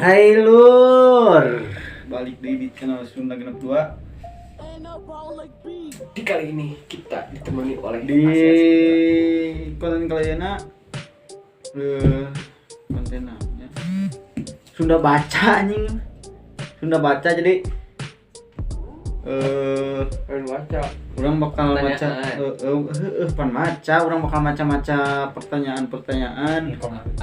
Hai Lur, Balik di channel Sunda Genep 2. Di kali ini kita ditemani oleh Di konten kalian konten namanya Sunda baca anjing. Sunda baca jadi baca. orang bakal baca Pertanyaan. orang bakal maca pertanyaan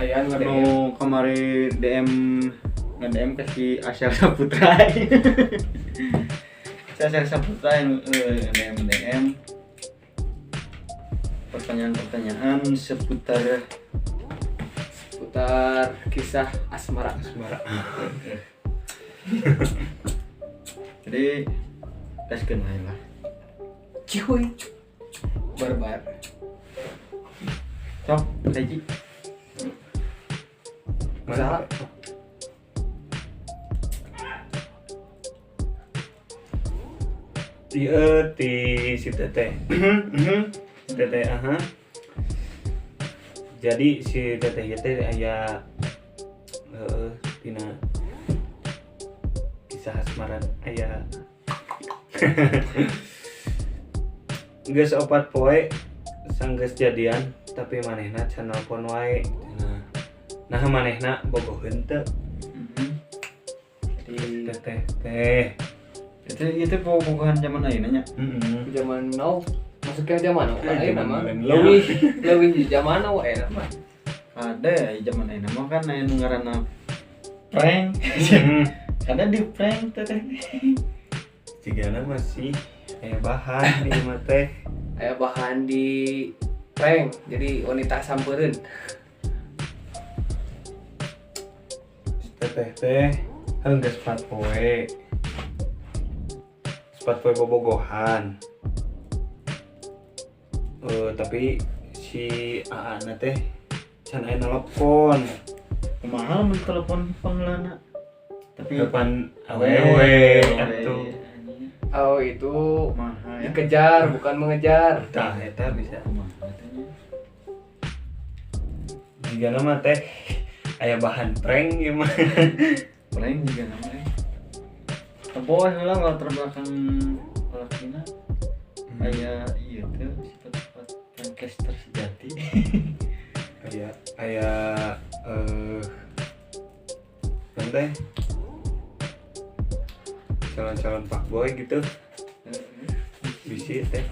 Ayah nggak ada ya? mau kemarin DM kasih Asyar Saputra. Asyar Saputra yang DM pertanyaan seputar kisah asmara. jadi gaskeun lah. Cihuy. Barbar. Sok, Haji. Masalah. Iya di si teteh. Teteh Jadi si teteh teh aya tina kisah asmaran aya geus 4 poe sanggeus jadian tapi manehna can nelpon wae. Nah manehna bogoheun teu. Jadi teteh teh Itu pokoknya zaman ayeuna nya. Zaman now. Maksudnya zaman now. Zaman Mah. milenial. Leuwih di zaman now mah. Ada zaman ayeuna mah kan aya nu ngaranna prank. Ada di prank teteh. Jigana masih aya bahan di mah teh. Aya bahan di prank. Jadi wanita sampereun. Teteh teh geus 4 poe. 4 poe bobogohan. Tapi si Aana teh can aya nelpon. Kumaha mun telepon panglana. Tapi Depan awewe atuh. Oh itu kumaha ya? dikejar bukan mengejar. Tah eta bisa. Kumaha tanya. Jigana mah teh aya bahan prank ieu mah. Prank juga namanya. Teboh heula latar belakang lakina. Aya ieu teh sifat-sifat podcaster sejati. Aya teh calon-calon fuckboy gitu. Bisi teh.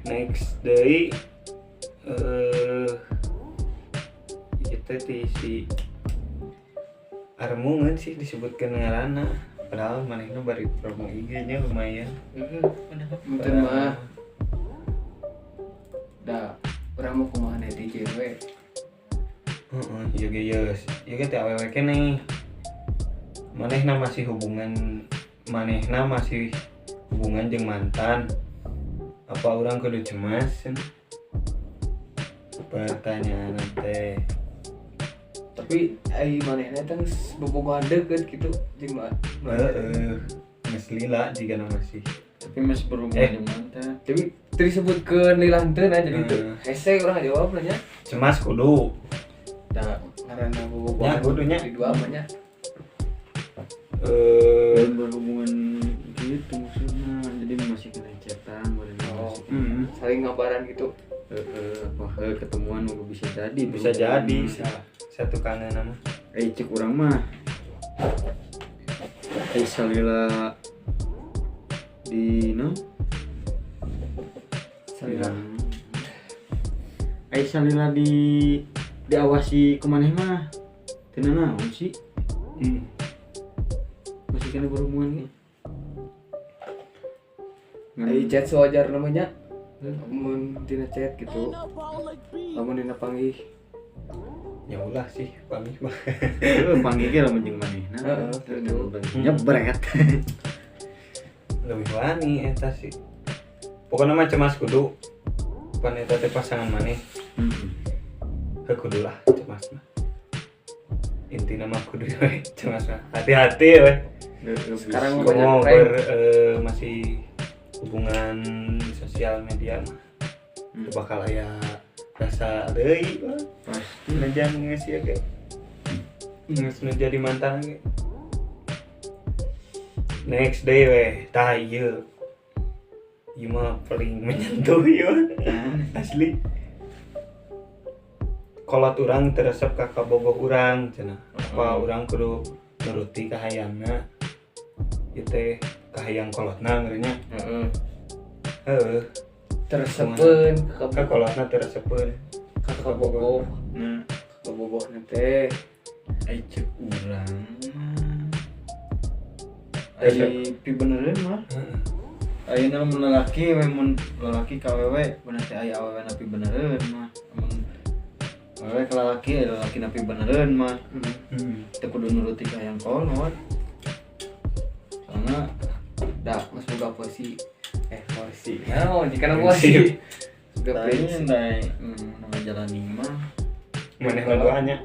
Next day kita si Armungan sih disebutkan ngaranna padahal manehna bari promo IG-nya lumayan. Mungkin mah dah urang mau kumaha DJ we. Iya geus. Ieu ge teh awewe keneh. Manehna masih hubungan jeung mantan. Apa urang kudu cemas? Pertanyaan teh. Tapi ai manehna teh geus bobogohan deukeut kitu jeung Geus lila jigana masih. Tapi masih berhubungan dengan mantan. tapi disebutkeun lilanteun aja jadi teu hese urang jawab nya. Cemas kudu. Da ngaranna bobogohan Ya, kudunya. di dua mah nya. Berhubungan gitu maksudnya. Jadi masih kena chatan, Saling ngabaran gitu. ketemuan udah bisa jadi. Bisa jadi satu kangen nama. Cek urang mah. Salila di salila diawasi kumaneh mah tina naon sih masih kena berhubungan nih Ai chat sewajar namanya. Mun tina chat gitu. Lamun dina panggih. Ya ulah sih pamih mah. panggil ke lamun jeung manehna nyebret Lebih wani eta sih. Pokoknya mah cemas kudu. Pan eta teh pasangan maneh. Kudu lah cemas mah. Intina mah kudu we cemas mah. Hati-hati we. Sekarang Mau banyak prank. masih hubungan sosial media mah bakal aya rasa deui pasti najan geus ieu ge Nges nu jadi mantan ge. Next day weh, tah ieu. Ieu mah paling menyentuh ieu. Asli. Kolot urang teresep ka kabogoh urang cenah. Apa urang kudu nuruti kahayangna. Ieu teh kahayang kolotna ngeureunnya. Heeh. Teresepeun Ka kolotna teresepeun. ka kabogoh. Nah, Kabogoh teh ai cek urang ai pi beneran mah. Heeh. Ayeuna mun lalaki we mun lalaki ka awewe bener teh aya awewe napi beneran mah. Mun awewe ka lalaki aya lalaki napi beneran mah. Teu kudu nuruti ka yang kolot. Soalna da mas boga porsi. Porsi. Naon jika na porsi. Sudah prinsip. tadi nama jalani mah Maneh ngaduanya.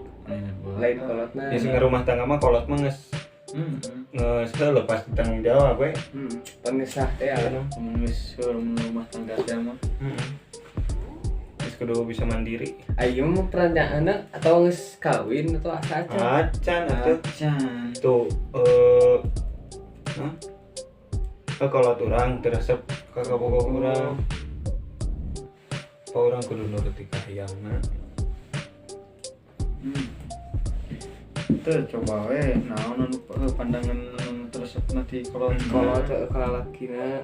Lain kolotna. Ya sing rumah tangga mah kolot mah geus lepas tanggung jawab we. Pengesah teh anu. Geus rumah tangga teh mah. Geus kudu bisa mandiri. Ayo mah perancanganna atau geus kawin atau asa aja. Acan atuh. Acan. Tuh kolot urang teresep ka kabogoh urang. Apa urang kudu nuruti kahayangna. Teu coba we naon pandangan teresep nanti kalau Kolot ka lalakina.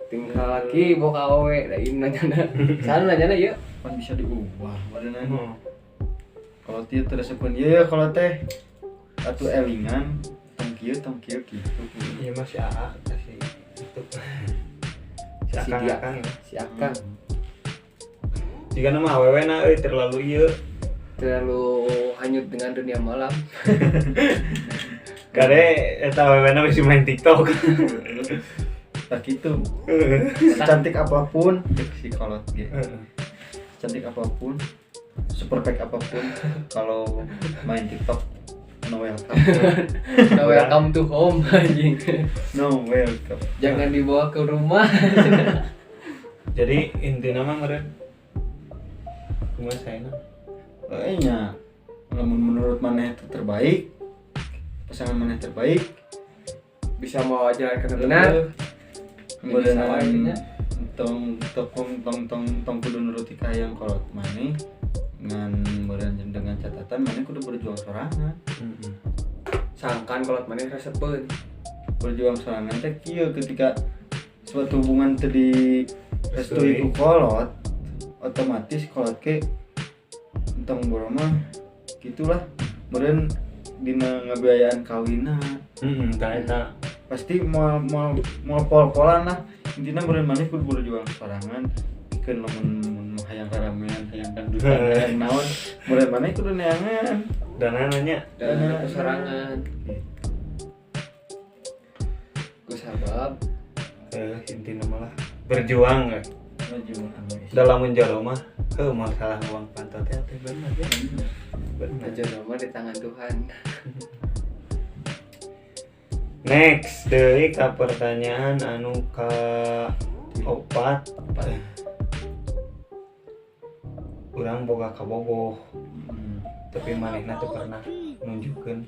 Tim lalaki boga awewe da ieu nanyana. Sana nanyana ieu. kan bisa diubah badanna. Kalau tieu teresepkeun ieu ya kalau teh atuh elingan tong kieu kitu. Iya masih AA kasih itu. Si Si Akang dia. Akang ya. Si Akang Jika nama awewena terlalu ieu. terlalu hanyut dengan dunia malam. Kade eta awewena masih main TikTok. Tak gitu. Cantik apapun cek si kolot ge. Cantik apapun, super pack apapun kalau main TikTok no welcome. No welcome to home anjing. No welcome. Jangan dibawa ke rumah. Jadi intinya mah meureun kumaha saena? Kayaknya menurut maneh itu terbaik, pasangan maneh terbaik, Bisa mau jalankan benar. kemudian Bisa lainnya. tong kudu nuruti kahayang kolot maneh dengan catatan maneh kudu berjuang sorangan. Sangkan kolot maneh resepeun. Berjuang sorangan teh kieu ketika suatu hubungan teu direstui ku kolot, otomatis kolot ke entong boroma gitulah meureun dina ngabiayaan kawinna Tah eta pasti mau pol-polan lah intina meureun maneh kudu berjuang sorangan pikeun lamun hayang karamean hayang dangdutan hayang naon meureun maneh kudu neangan danana Dan keserangan. Ku sabab intinya malah berjuang we. Dalam menjalo mah masalah uang pantat teh bener ya. Bener. aja nama di tangan Tuhan. Next deui ka pertanyaan anu ka 4. Urang boga kabogoh tapi manehna teu pernah nunjukkeun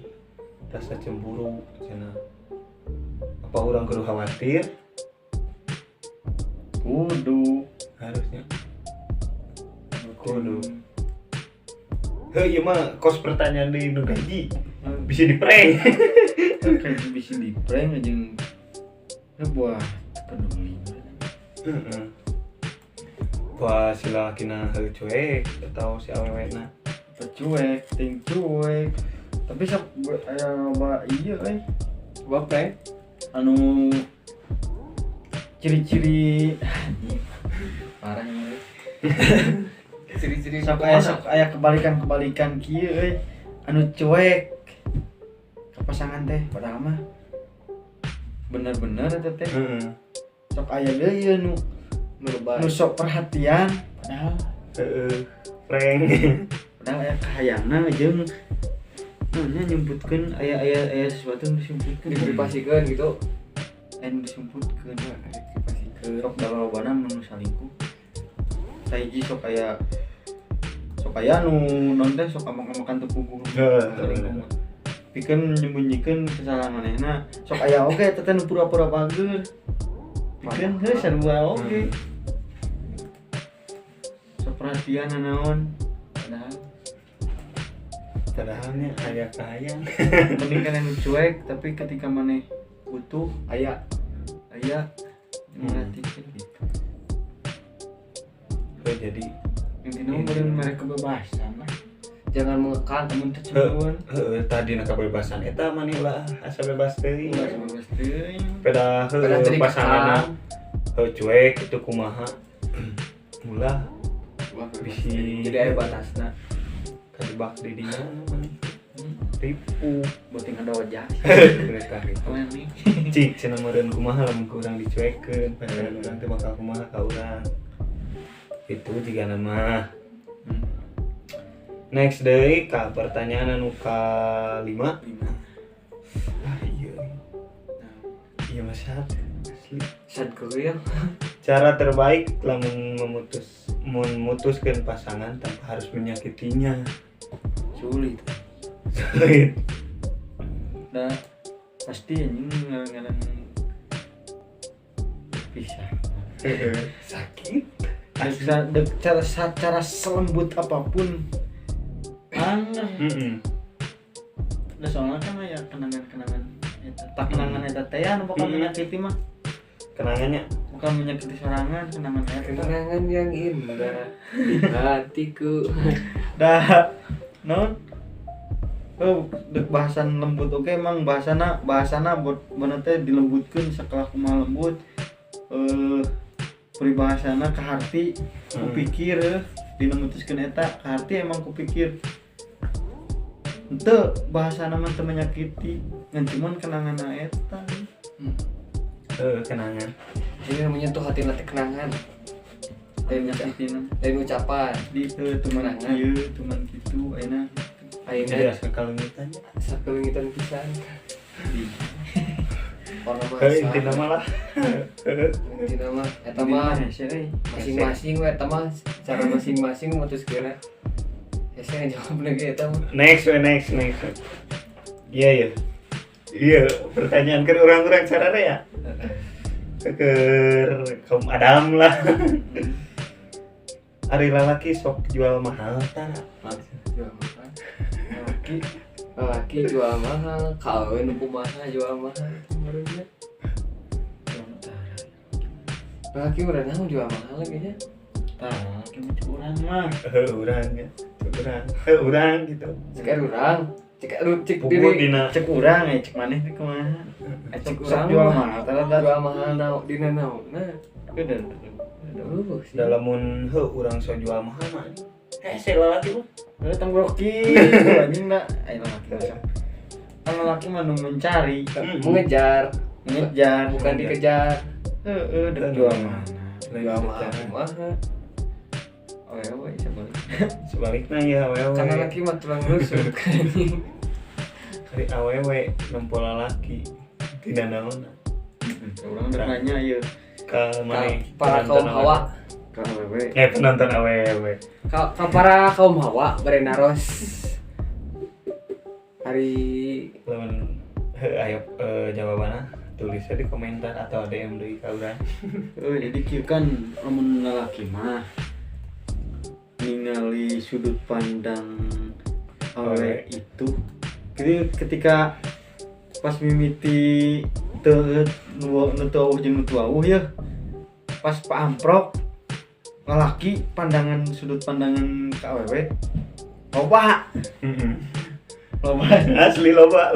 rasa cemburu cenah. Apa urang kudu khawatir? kudu Harusnya kudu. Heuh ieu mah kos pertanyaan deui nu gaji. Bisa di prank. kayak bisa di prank aja buah peduli. Heeh. Wah si lalakina heuh cuek atau si awewena Cuek, ting cuek. Tapi sok aya loba ieu Bapak anu ciri-ciri parah emang. ciri-ciri Sok aya kebalikan kieu anu cuek ke pasangan teh padahal mah bener-bener eta teh. heeh. Sok aya deui nu merubah. sok perhatian padahal Prank. aya kahayangna jeung nya nyebutkeun aya sesuatu nu disebutkeun Diprivasikan gitu. anu disebutkeun Diprivasikan. sok dalobana menu salingkuh saiji sok aya nu non teh sok amok-amokan teu puguh Heeh. salingkuh pikeun nyembunyikan kesalahan manehna sok aya oge teh nu pura-pura bager pikeun heuh sarua oge sok perhatian naon padahalnya aya kahayang mending kan anu cuek tapi ketika maneh butuh aya merhatikan gitu jadi intinya beureun mere kebebasan lah jangan mengekang namun teh cemburuan tadi na kebebasan eta mani ulah asa bebas teuing ulah bebas teuing pada jadi pasanganna cuek itu kumaha ulah bisi jadi aya batasna kadebak di dinya mani tipu beuting ada wajah mereka gitu kalian nih cik cenah meureun kumaha lamun ku urang dicuekeun padahal urang teh bakal kumaha ka urang itu jiga nama next deui ka pertanyaan anu ka-5 iya mas asli sad kuliah cara terbaik lamun memutuskan pasangan tanpa harus menyakitinya sulit sulit nah pasti anjing ngaran pisah sakit cara selembut apapun aneh udah soalnya kan ya kenangan eta tak kenangan eta teh anu bakal menyakiti mah kenangannya bukan menyakiti sorangan kenangan eta kenangan yang indah di hatiku dah non dek bahasan lembut oke emang bahasana buat bener teh dilembutkeun sakelah kumaha lembut peribahasana ka harti kupikir dina mutuskeun eta ka harti emang kupikir henteu bahasana mah teu menyakiti ngan cuman kenangan eta kenangan jadi menyentuh hati nanti kenangan nyakitin dari ucapan di teman ieu teman kitu ayeuna jadi asa kalengitan sakelingitan pisan orang intina mah lah intina mah eta mah masing-masing masing-masing we eta mah cara masing-masing mutuskeun saya jawab lagi eta mah next iya pertanyaan kan orang-orang caranya ya ke kaum Adam lah ari lalaki sok jual mahal tah jual mahal laki jual mahal kawin kumaha jual mahal menurutnya laki udah nahu jual mahal lagi nya tah kieu urang mah urang gitu cek urang cek puput diri dina cek urang cek maneh teh kumaha cek sok urang jual mah mahal jual mahal nahu dina nahu nah gede dalamun urang sok jual mahal mah hese lalaki mah tenggroki anjing da aya laki kan laki mah nu mencari mengejar bukan dia. dikejar Dek jual mana jual mahal kumaha awewe sebaliknya ya awewe karena laki mah tulang rusuk kari awewe nempo lalaki tidak naon urang nanya ieu ka maneh para kaum hawa ka awewe penonton awewe ka para kaum hawa berenaros hari lamun ayo jawabanna tulis di komentar atau DM deui ka urang jadi kieu kan lamun lalaki mah ningali sudut pandang awewe itu jadi ketika pas mimiti teu nu teu jeung nu tuauh ya pas paamprok lalaki pandangan sudut pandangan ka awewe loba asli loba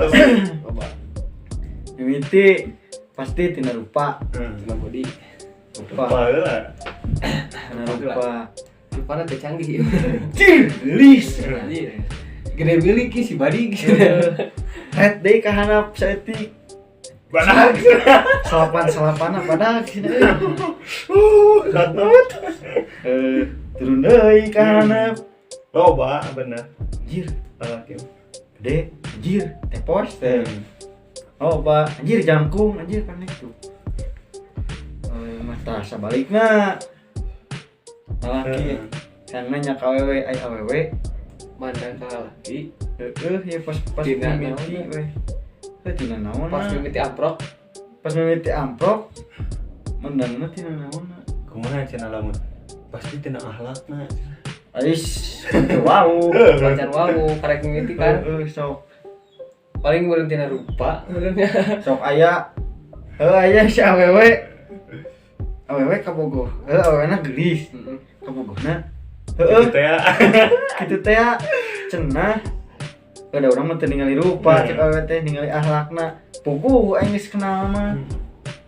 mimiti pasti tina rupa tina body lupa lah tina rupa rupana teh canggih lis gede beli ki si badi red deui ka handap saeutik banak salapan badak sini katut turun deui ka handap loba bener anjir lalaki gede anjir tepos teh oh pak anjir jangkung anjir kan itu mata sabalikna lalaki karena nyak awewe ai awewe mandang ka lagi ya pas Tina mimiti naon, weh. Tina naon. pas mimiti amprok Pas mimiti amprok mandangna tina naon. kumaha cenah lamun pasti tina akhlakna Ais, wow. pacar wawu karek mimiti kan Sok paling meureun tina rupa meureunnya sok aya. Aya si awewe. Awewe kabogoh. Awewena geulis. Kabogohna. gitu teh ya. Kitu teh ya cenah. Ada orang mah teu ningali rupa, Hmm. cek awewe teh ningali akhlakna. Puguh aing geus kenal mah.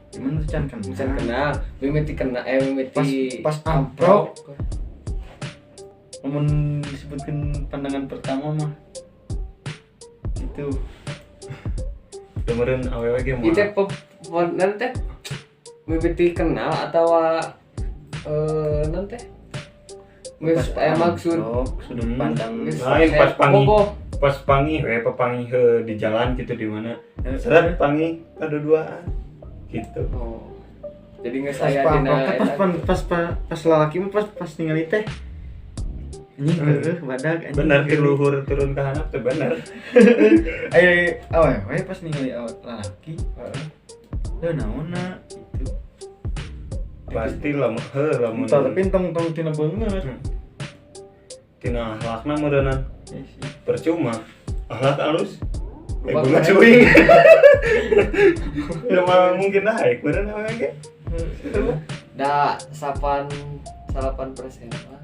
Gimana tuh can kenal? bisa kenal mimiti mimiti Pas amprok. Namun disebutkan pandangan pertama mah itu Kemarin awewe ge itu mah nanti mimiti kenal atau nanti maksud sudut pandang lain pas pangi Boboh. pas pangi we papangi di jalan gitu di mana seret pangi ada duaan gitu oh jadi nggak pas saya pas lalaki mah pas ningali teh anjing badag anjing bener di luhur turun ke handap tuh bener ayo awewe pas ningali lalaki naonna itu pasti lamun tapi tong tina beungeut tina akhlakna meureunnan ya sih percuma akhlak halus Rupa bunga keren. cuing ya mah mungkin naik meureun awewe ge da 8% mah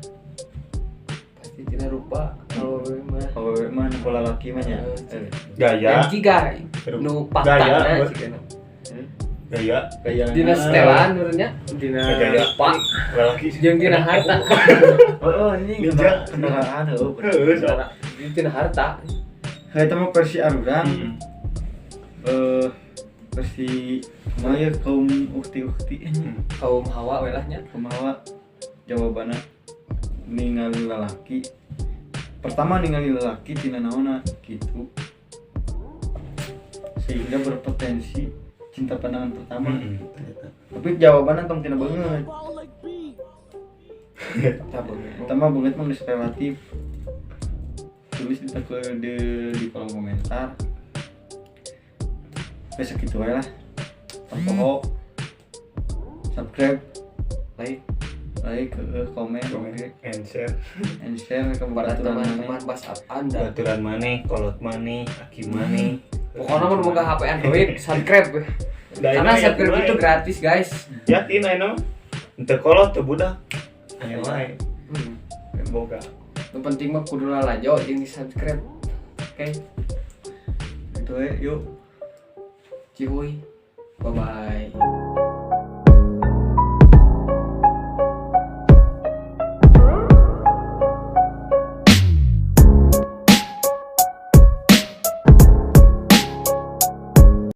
pasti tina rupa kalau mah awewe mah nu lalaki mah nya gaya yang tiga nu paktana cikeuna gaya dina setelan menurutnya dina gaya pak lelaki jeung dina harta anjing Ninja. kendaraan heuh dina harta eta mah versi arurang Hmm. versi maya kaum ukti-ukti kaum hawa welahnya kumaha jawabanna ningali lalaki pertama ningali lalaki tina naonna gitu sehingga berpotensi cinta pandangan pertama tapi jawabannya tong tina beungeut pertama beungeut mah geus relatif tulis di kolom komentar besok gitu aja lah tombolok subscribe like komen and share and share ke pada baturan teman-teman maneh. WhatsApp Anda baturan maneh kolot maneh aki maneh pokoknya mau boga HP Android subscribe we. Karena subscribe itu gratis guys yakin ayo ente kolot teu budak ayo wae boga yang penting mah kudu lalajo jeung di subscribe oke Itu yuk cihuy bye bye